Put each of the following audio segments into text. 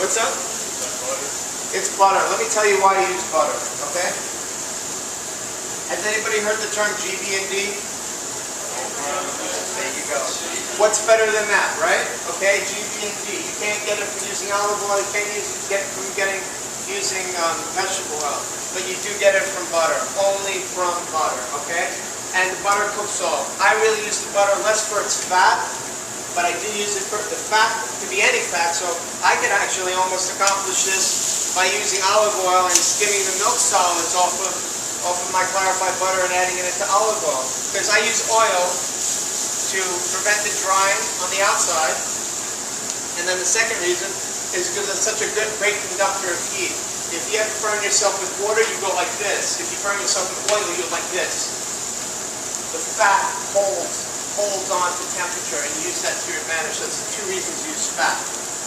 What's up? It's butter. Let me tell you why I use butter, okay? Has anybody heard the term GB&D? There you go. What's better than that, right? Okay, GB&D. You can't get it from using olive oil. You can't get it from using vegetable oil. But you do get it from butter. Only from butter, okay? And the butter cooks all. I really use the butter less for its fat, but I do use it for the fat to be any fat, so I can actually almost accomplish this by using olive oil and skimming the milk solids off of my clarified butter and adding it into olive oil. Because I use oil to prevent the drying on the outside, and then the second reason is because it's such a great conductor of heat. If you have to burn yourself with water, you go like this. If you burn yourself with oil, you go like this. The fat holds on to temperature, and you use that to your advantage. That's the two reasons you use fat.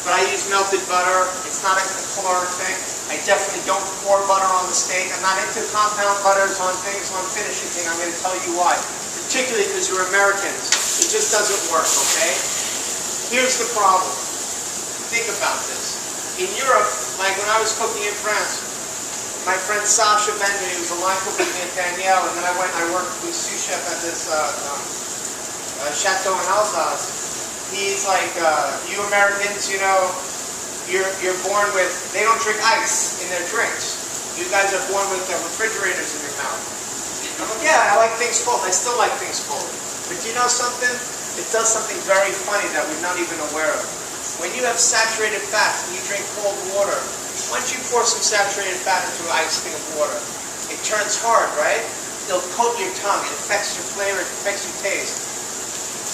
But I use melted butter. It's not a caloric thing. I definitely don't pour butter on the steak. I'm not into compound butters on things, on finishing things. I'm going to tell you why. Particularly because you're Americans. It just doesn't work, okay? Here's the problem. Think about this. In Europe, like when I was cooking in France, my friend Sasha Bender, who was a line cook with me at Danielle, and then I worked with sous chef at this chateau in Alsace. He's like, you Americans, you know, you're born with, they don't drink ice in their drinks. You guys are born with refrigerators in your mouth. I'm like, yeah, I like things cold. I still like things cold. But you know something? It does something very funny that we're not even aware of. When you have saturated fats and you drink cold water, once you pour some saturated fat into an ice thing of water, it turns hard, right? It'll coat your tongue. It affects your flavor. It affects your taste.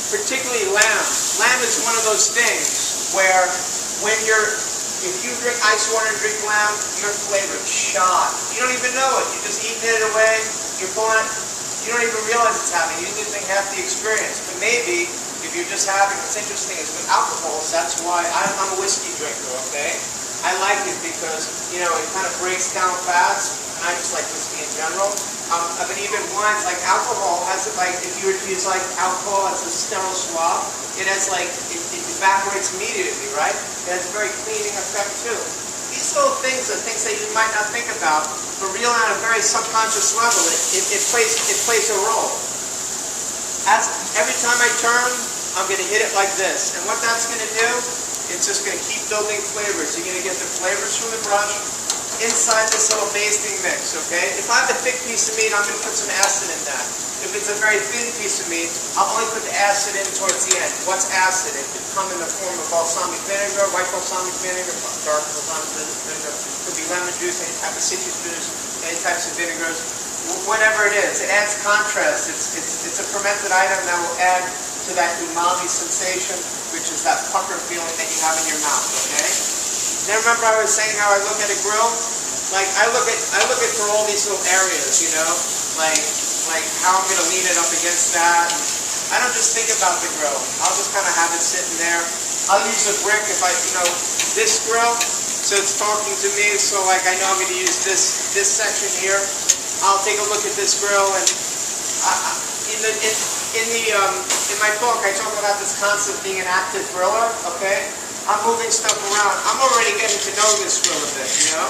Particularly lamb. Lamb is one of those things where if you drink ice water and drink lamb, your flavor is shot. You don't even know it. You're just eating it away. You're pulling it. You don't even realize it's happening. You're losing half the experience. But maybe if you're just having, what's interesting is with alcohols, that's why I'm a whiskey drinker, okay? I like it because, you know, it kind of breaks down fast, and I just like whiskey in general. But even wines, like alcohol, has it like, if you were to use like alcohol as a sterile swab, it has like, it evaporates immediately, right? It has a very cleaning effect too. These little things are things that you might not think about, but real on a very subconscious level, it plays a role. Every time I turn, I'm going to hit it like this. And what that's going to do, it's just going to keep building flavors. You're going to get the flavors from the brush inside this little basting mix, okay? If I have a thick piece of meat, I'm going to put some acid in that. If it's a very thin piece of meat, I'll only put the acid in towards the end. What's acid? It could come in the form of balsamic vinegar, white balsamic vinegar, dark balsamic vinegar. It could be lemon juice, any type of citrus juice, any types of vinegars. Whatever it is, it adds contrast. It's a fermented item that will add to that umami sensation, which is that pucker feeling that you have in your mouth, okay? Then remember I was saying how I look at a grill? Like I look at for all these little areas, you know? Like how I'm gonna lean it up against that. I don't just think about the grill. I'll just kind of have it sitting there. I'll use a brick if this grill, so it's talking to me, so like I know I'm gonna use this section here. I'll take a look at this grill, and in my book I talk about this concept of being an active griller, okay? I'm moving stuff around. I'm already getting to know this grill a bit, you know?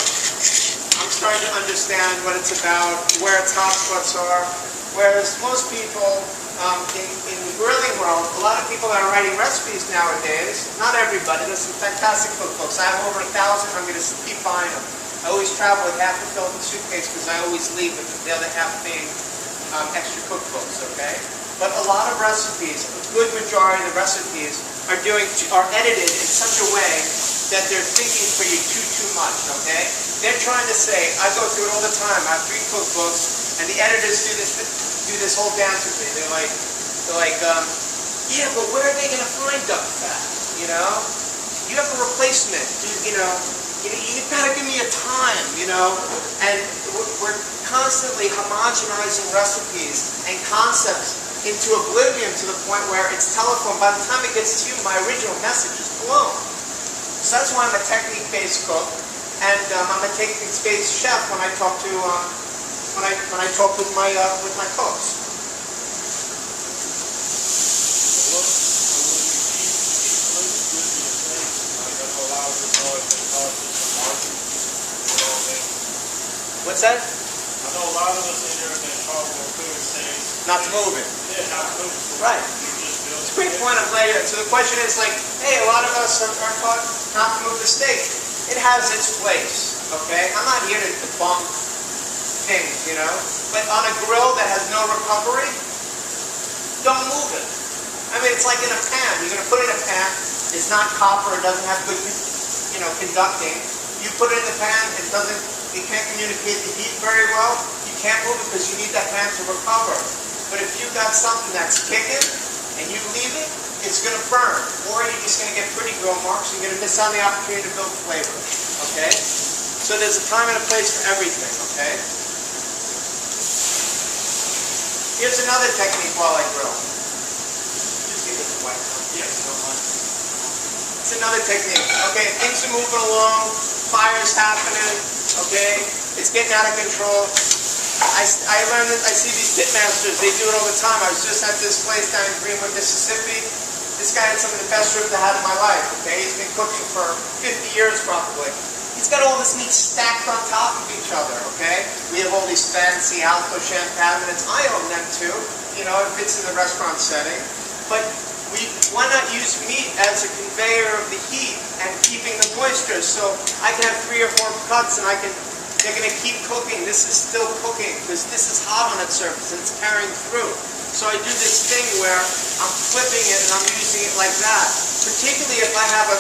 I'm starting to understand what it's about, where its hotspots are, whereas most people in the grilling world, a lot of people that are writing recipes nowadays, not everybody, there's some fantastic cookbooks. I have over 1,000, I'm going to keep buying them. I always travel with half a filled suitcase because I always leave with the other half being extra cookbooks, okay? But a lot of recipes, a good majority of the recipes are edited in such a way that they're thinking for you too much, okay? They're trying to say, I go through it all the time, I have 3 cookbooks, and the editors do this whole dance with me. They're like, yeah, but where are they going to find duck fat, you know? You have a replacement, you know? You've got to give me a time, you know? And we're constantly homogenizing recipes and concepts into oblivion to the point where it's telephone. By the time it gets to you, my original message is blown. So that's why I'm a technique-based cook, and I'm a technique-based chef when I talk to when I talk with my cooks. What's that? I know a lot of us in here have been taught when food stays. Not to move it. Yeah, not to move it. Right. It's a great point I'm glad you. So the question is like, hey, a lot of us are taught not to move the steak. It has its place, okay? I'm not here to debunk things, you know? But on a grill that has no recovery, don't move it. I mean, it's like in a pan. You're going to put it in a pan. It's not copper. It doesn't have good, you know, conducting. You put it in the pan. It can't communicate the heat very well. You can't move it because you need that pan to recover. But if you got something that's kicking and you leave it, it's going to burn. Or you're just going to get pretty grill marks. You're going to miss out on the opportunity to build flavor. Okay? So there's a time and a place for everything. Okay? Here's another technique while I grill. Just give it the white one. Yes, don't mind. It's another technique. Okay, things are moving along. Fire's happening. Okay? It's getting out of control. I learned that I see these pit masters, they do it all the time. I was just at this place down in Greenwood, Mississippi. This guy had some of the best ribs I had in my life, okay? He's been cooking for 50 years probably. He's got all this meat stacked on top of each other, okay? We have all these fancy Alto Shan cabinets. I own them too. You know, it fits in the restaurant setting. But why not use meat as a conveyor of the heat and keeping the moisture? So I can have 3 or 4 cuts and they're going to keep cooking. This is still cooking because this is hot on its surface and it's carrying through. So I do this thing where I'm flipping it and I'm using it like that. Particularly if I have a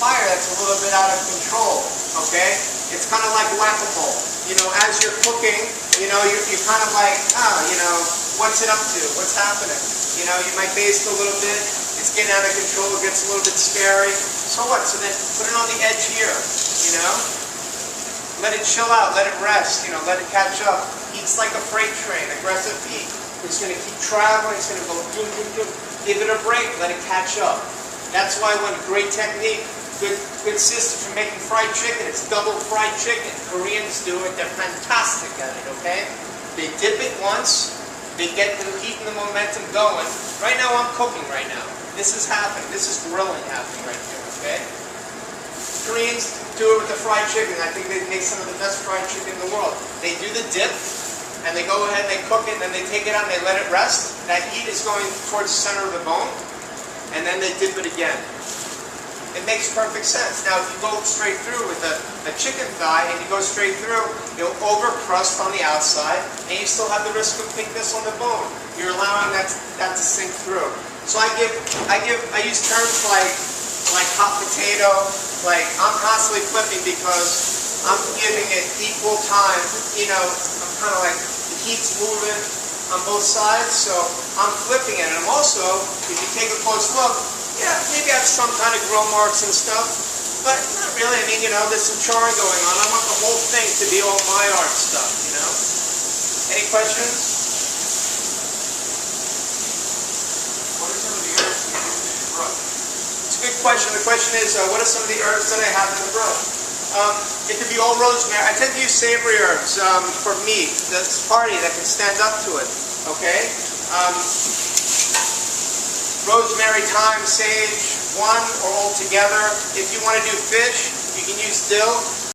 fire that's a little bit out of control, okay? It's kind of like whack-a-mole. You know, as you're cooking, you know, you're kind of like, you know, what's it up to? What's happening? You know, you might baste a little bit. It's getting out of control. It gets a little bit scary. So what? So then put it on the edge here, you know? Let it chill out, let it rest, you know, let it catch up. Heat's like a freight train, aggressive heat. It's going to keep traveling, it's going to go doom, doom, doom. Give it a break, let it catch up. That's why one great technique, good system for making fried chicken, it's double fried chicken. Koreans do it, they're fantastic at it, okay? They dip it once, they get the heat and the momentum going. Right now I'm cooking right now. This is happening, this is grilling happening right here, okay? Koreans do it with the fried chicken. I think they make some of the best fried chicken in the world. They do the dip, and they go ahead and they cook it, and then they take it out and they let it rest. That heat is going towards the center of the bone, and then they dip it again. It makes perfect sense. Now, if you go straight through with a chicken thigh, and you go straight through, you'll over-crust on the outside, and you still have the risk of thickness on the bone. You're allowing that to sink through. So I use terms like hot potato, like I'm constantly flipping because I'm giving it equal time. You know, I'm kind of like, the heat's moving on both sides, so I'm flipping it. And I'm also, if you take a close look, yeah, maybe I have some kind of grill marks and stuff, but not really. I mean, you know, there's some charring going on. I want the whole thing to be all my art stuff, you know? Any questions? What are some of the herbs you use in your broth? Good question. The question is, what are some of the herbs that I have in the broth? It could be all rosemary. I tend to use savory herbs for meat. That's party that can stand up to it. Okay? Rosemary, thyme, sage, one or all together. If you want to do fish, you can use dill.